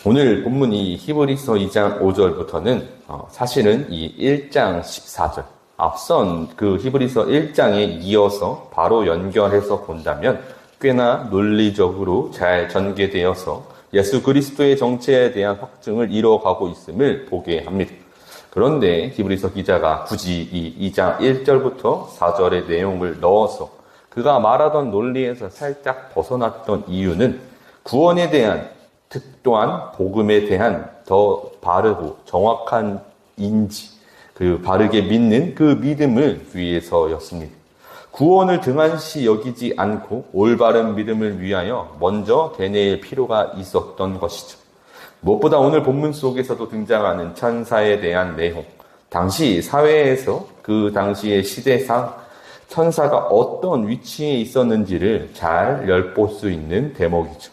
오늘 본문이 히브리서 2장 5절부터는 사실은 이 1장 14절, 앞선 그 히브리서 1장에 이어서 바로 연결해서 본다면 꽤나 논리적으로 잘 전개되어서 예수 그리스도의 정체에 대한 확증을 이뤄가고 있음을 보게 합니다. 그런데 히브리서 기자가 굳이 이 2장 1절부터 4절의 내용을 넣어서 그가 말하던 논리에서 살짝 벗어났던 이유는 구원에 대한 또한 복음에 대한 더 바르고 정확한 인지, 바르게 믿는 그 믿음을 위해서였습니다. 구원을 등한시 여기지 않고 올바른 믿음을 위하여 먼저 되뇌일 필요가 있었던 것이죠. 무엇보다 오늘 본문 속에서도 등장하는 천사에 대한 내용, 당시 사회에서 그 당시의 시대상 천사가 어떤 위치에 있었는지를 잘 엿볼 수 있는 대목이죠.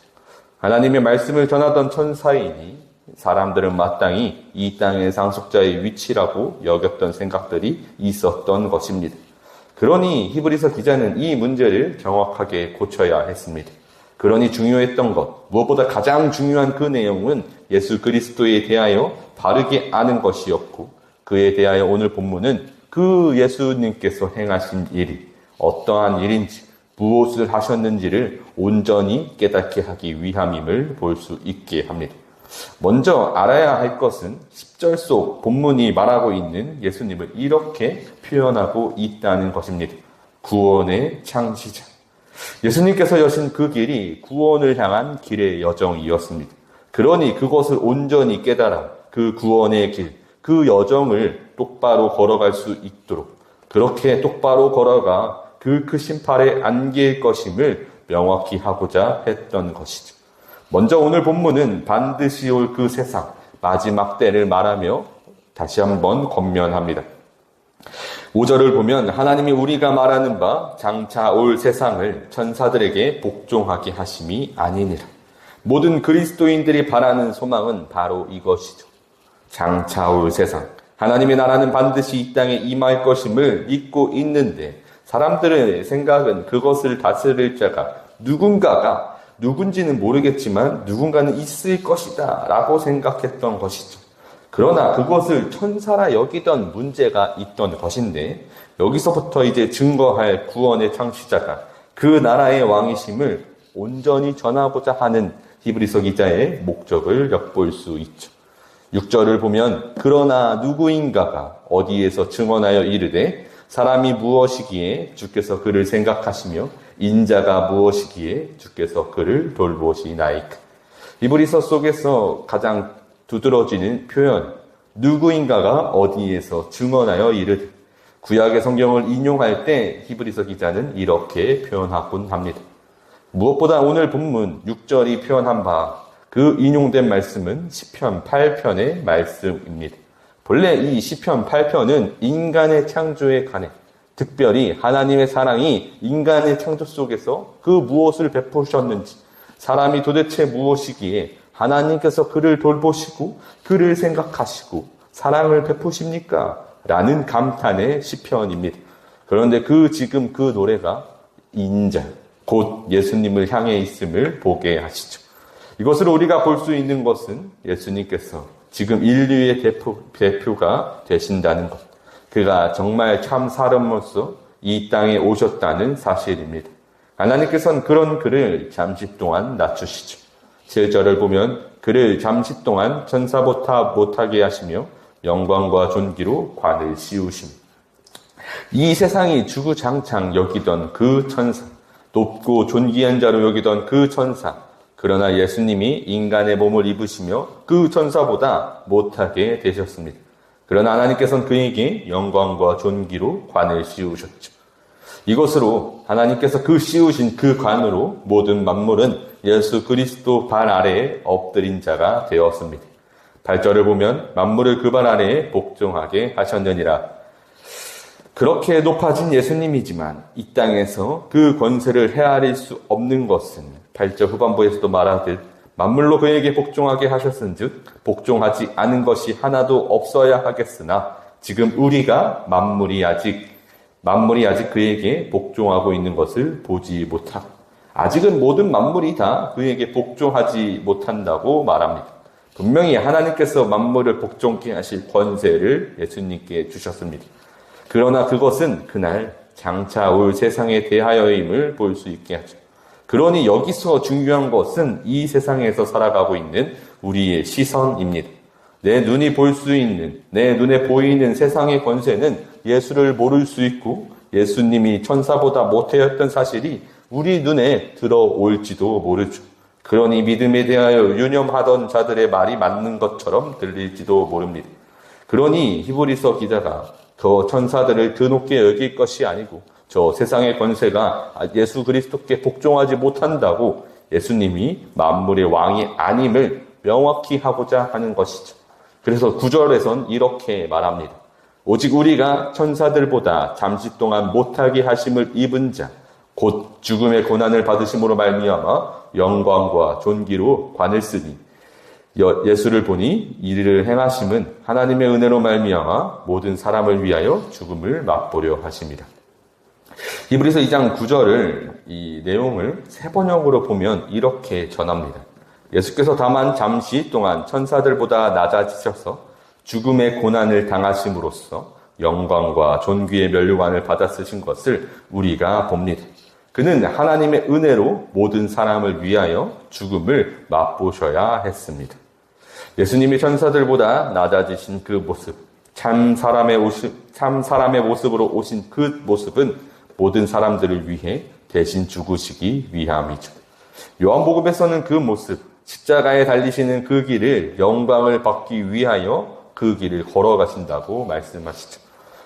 하나님의 말씀을 전하던 천사이니 사람들은 마땅히 이 땅의 상속자의 위치라고 여겼던 생각들이 있었던 것입니다. 그러니 히브리서 기자는 이 문제를 정확하게 고쳐야 했습니다. 그러니 중요했던 것, 무엇보다 가장 중요한 그 내용은 예수 그리스도에 대하여 바르게 아는 것이었고, 그에 대하여 오늘 본문은 그 예수님께서 행하신 일이 어떠한 일인지, 무엇을 하셨는지를 온전히 깨닫게 하기 위함임을 볼 수 있게 합니다. 먼저 알아야 할 것은 10절 속 본문이 말하고 있는 예수님을 이렇게 표현하고 있다는 것입니다. 구원의 창시자. 예수님께서 여신 그 길이 구원을 향한 길의 여정이었습니다. 그러니 그것을 온전히 깨달아 그 구원의 길, 그 여정을 똑바로 걸어갈 수 있도록 그렇게 똑바로 걸어가 그 크신 팔에 안길 것임을 명확히 하고자 했던 것이죠. 먼저 오늘 본문은 반드시 올 그 세상, 마지막 때를 말하며 다시 한번 권면합니다. 5절을 보면 하나님이 우리가 말하는 바 장차 올 세상을 천사들에게 복종하게 하심이 아니니라. 모든 그리스도인들이 바라는 소망은 바로 이것이죠. 장차 올 세상, 하나님의 나라는 반드시 이 땅에 임할 것임을 믿고 있는데 사람들의 생각은 그것을 다스릴 자가 누군지는 모르겠지만 누군가는 있을 것이다 라고 생각했던 것이죠. 그러나 그것을 천사라 여기던 문제가 있던 것인데 여기서부터 이제 증거할 구원의 창시자가 그 나라의 왕이심을 온전히 전하고자 하는 히브리서 기자의 목적을 엿볼 수 있죠. 6절을 보면 그러나 누구인가가 어디에서 증언하여 이르되 사람이 무엇이기에 주께서 그를 생각하시며 인자가 무엇이기에 주께서 그를 돌보시나이까. 히브리서 속에서 가장 두드러지는 표현, 누구인가가 어디에서 증언하여 이르되. 구약의 성경을 인용할 때 히브리서 기자는 이렇게 표현하곤 합니다. 무엇보다 오늘 본문 6절이 표현한 바 그 인용된 말씀은 시편 8편의 말씀입니다. 본래 이 시편 8편은 인간의 창조에 관해 특별히 하나님의 사랑이 인간의 창조 속에서 그 무엇을 베푸셨는지, 사람이 도대체 무엇이기에 하나님께서 그를 돌보시고 그를 생각하시고 사랑을 베푸십니까? 라는 감탄의 시편입니다. 그런데 지금 그 노래가 인자, 곧 예수님을 향해 있음을 보게 하시죠. 이것으로 우리가 볼 수 있는 것은 예수님께서 지금 인류의 대표가 되신다는 것. 그가 정말 참 사람으로서 이 땅에 오셨다는 사실입니다. 하나님께서는 그런 그를 잠시 동안 낮추시죠. 7절을 보면 그를 잠시 동안 천사보다 못하게 하시며 영광과 존귀로 관을 씌우십니다. 이 세상이 주구장창 여기던 그 천사, 높고 존귀한 자로 여기던 그 천사, 그러나 예수님이 인간의 몸을 입으시며 그 천사보다 못하게 되셨습니다. 그러나 하나님께서는 그에게 영광과 존귀로 관을 씌우셨죠. 이것으로 하나님께서 그 씌우신 그 관으로 모든 만물은 예수 그리스도 발 아래에 엎드린 자가 되었습니다. 8절을 보면 만물을 그 발 아래에 복종하게 하셨느니라. 그렇게 높아진 예수님이지만 이 땅에서 그 권세를 헤아릴 수 없는 것은 8절 후반부에서도 말하듯 만물로 그에게 복종하게 하셨은즉 복종하지 않은 것이 하나도 없어야 하겠으나 지금 우리가 만물이 아직 그에게 복종하고 있는 것을 보지 못하고 아직은 모든 만물이 다 그에게 복종하지 못한다고 말합니다. 분명히 하나님께서 만물을 복종케 하실 권세를 예수님께 주셨습니다. 그러나 그것은 그날 장차 올 세상에 대하여임을 볼 수 있게 하죠. 그러니 여기서 중요한 것은 이 세상에서 살아가고 있는 우리의 시선입니다. 내 눈이 볼 수 있는, 내 눈에 보이는 세상의 권세는 예수를 모를 수 있고 예수님이 천사보다 못하였던 사실이 우리 눈에 들어올지도 모르죠. 그러니 믿음에 대하여 유념하던 자들의 말이 맞는 것처럼 들릴지도 모릅니다. 그러니 히브리서 기자가 저 천사들을 드높게 여길 것이 아니고 저 세상의 권세가 예수 그리스도께 복종하지 못한다고 예수님이 만물의 왕이 아님을 명확히 하고자 하는 것이죠. 그래서 9절에선 이렇게 말합니다. 오직 우리가 천사들보다 잠시 동안 못하게 하심을 입은 자, 곧 죽음의 고난을 받으심으로 말미암아 영광과 존귀로 관을 쓰니 예수를 보니 이를 행하심은 하나님의 은혜로 말미암아 모든 사람을 위하여 죽음을 맛보려 하십니다. 히브리서 2장 9절을 이 내용을 세 번역으로 보면 이렇게 전합니다. 예수께서 다만 잠시 동안 천사들보다 낮아지셔서 죽음의 고난을 당하심으로써 영광과 존귀의 면류관을 받았으신 것을 우리가 봅니다. 그는 하나님의 은혜로 모든 사람을 위하여 죽음을 맛보셔야 했습니다. 예수님이 천사들보다 낮아지신 그 모습, 참 사람의 모습으로 오신 그 모습은 모든 사람들을 위해 대신 죽으시기 위함이죠. 요한복음에서는 그 모습, 십자가에 달리시는 그 길을 영광을 받기 위하여 그 길을 걸어가신다고 말씀하시죠.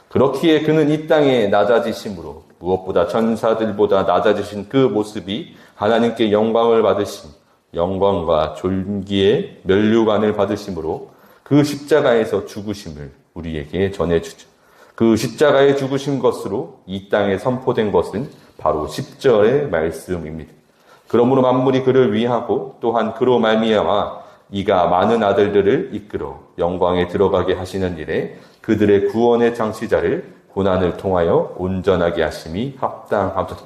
그렇기에 그는 이 땅에 낮아지심으로 무엇보다 천사들보다 낮아지신 그 모습이 하나님께 영광을 받으신 영광과 존귀의 면류관을 받으심으로 그 십자가에서 죽으심을 우리에게 전해주죠. 그 십자가에 죽으신 것으로 이 땅에 선포된 것은 바로 10절의 말씀입니다. 그러므로 만물이 그를 위하고 또한 그로 말미암아 이가 많은 아들들을 이끌어 영광에 들어가게 하시는 일에 그들의 구원의 창시자를 고난을 통하여 온전하게 하심이 합당하도다.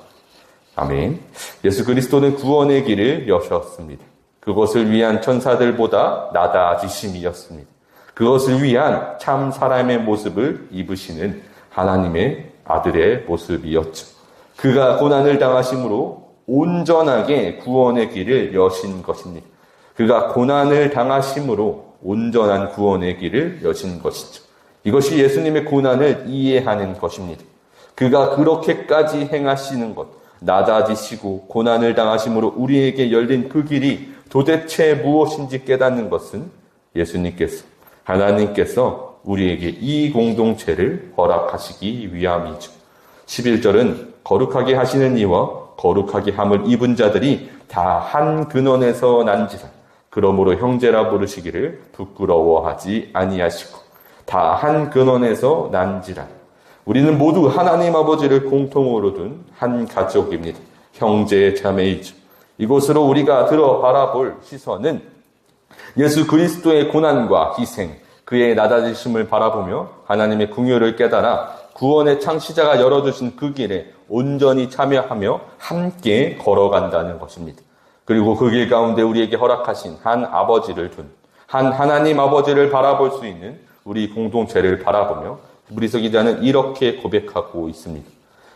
아멘. 예수 그리스도는 구원의 길을 여셨습니다. 그것을 위한 천사들보다 낮아지심이었습니다. 그것을 위한 참 사람의 모습을 입으시는 하나님의 아들의 모습이었죠. 그가 고난을 당하심으로 온전하게 구원의 길을 여신 것입니다. 그가 고난을 당하심으로 온전한 구원의 길을 여신 것이죠. 이것이 예수님의 고난을 이해하는 것입니다. 그가 그렇게까지 행하시는 것, 낮아지시고 고난을 당하심으로 우리에게 열린 그 길이 도대체 무엇인지 깨닫는 것은 예수님께서, 하나님께서 우리에게 이 공동체를 허락하시기 위함이죠. 11절은 거룩하게 하시는 이와 거룩하게 함을 입은 자들이 다 한 근원에서 난지라. 그러므로 형제라 부르시기를 부끄러워하지 아니하시고 다 한 근원에서 난지라. 우리는 모두 하나님 아버지를 공통으로 둔 한 가족입니다. 형제 자매이죠. 이곳으로 우리가 들어 바라볼 시선은 예수 그리스도의 고난과 희생, 그의 낮아지심을 바라보며 하나님의 긍휼을 깨달아 구원의 창시자가 열어주신 그 길에 온전히 참여하며 함께 걸어간다는 것입니다. 그리고 그 길 가운데 우리에게 허락하신 한 아버지를 둔, 한 하나님 아버지를 바라볼 수 있는 우리 공동체를 바라보며 히브리서 기자는 이렇게 고백하고 있습니다.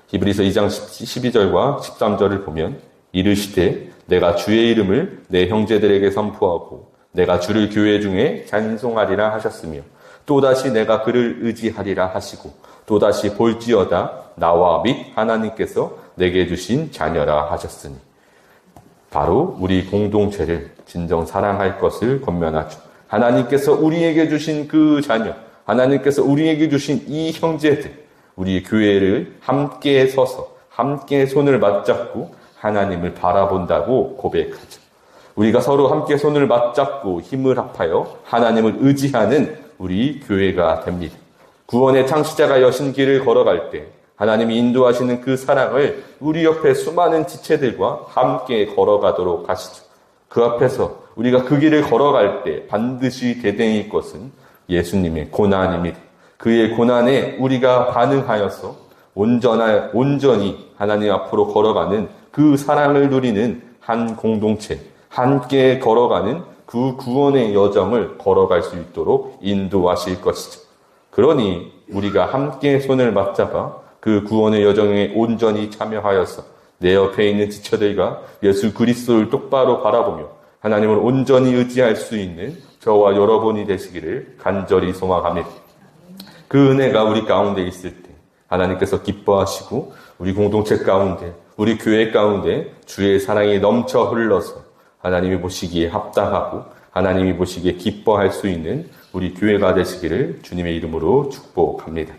히브리서 2장 12절과 13절을 보면 이르시되 내가 주의 이름을 내 형제들에게 선포하고 내가 주를 교회 중에 찬송하리라 하셨으며 또다시 내가 그를 의지하리라 하시고 또다시 볼지어다 나와 및 하나님께서 내게 주신 자녀라 하셨으니 바로 우리 공동체를 진정 사랑할 것을 권면하죠. 하나님께서 우리에게 주신 그 자녀, 하나님께서 우리에게 주신 이 형제들, 우리 교회를 함께 서서 함께 손을 맞잡고 하나님을 바라본다고 고백하죠. 우리가 서로 함께 손을 맞잡고 힘을 합하여 하나님을 의지하는 우리 교회가 됩니다. 구원의 창시자가 여신 길을 걸어갈 때 하나님이 인도하시는 그 사랑을 우리 옆에 수많은 지체들과 함께 걸어가도록 하시죠. 그 앞에서 우리가 그 길을 걸어갈 때 반드시 대등일 것은 예수님의 고난입니다. 그의 고난에 우리가 반응하여서 온전히 하나님 앞으로 걸어가는 그 사랑을 누리는 한 공동체, 함께 걸어가는 그 구원의 여정을 걸어갈 수 있도록 인도하실 것이죠. 그러니 우리가 함께 손을 맞잡아 그 구원의 여정에 온전히 참여하여서 내 옆에 있는 지체들과 예수 그리스도를 똑바로 바라보며 하나님을 온전히 의지할 수 있는 저와 여러분이 되시기를 간절히 소망합니다. 그 은혜가 우리 가운데 있을 때 하나님께서 기뻐하시고 우리 공동체 가운데, 우리 교회 가운데 주의 사랑이 넘쳐 흘러서 하나님이 보시기에 합당하고 하나님이 보시기에 기뻐할 수 있는 우리 교회가 되시기를 주님의 이름으로 축복합니다.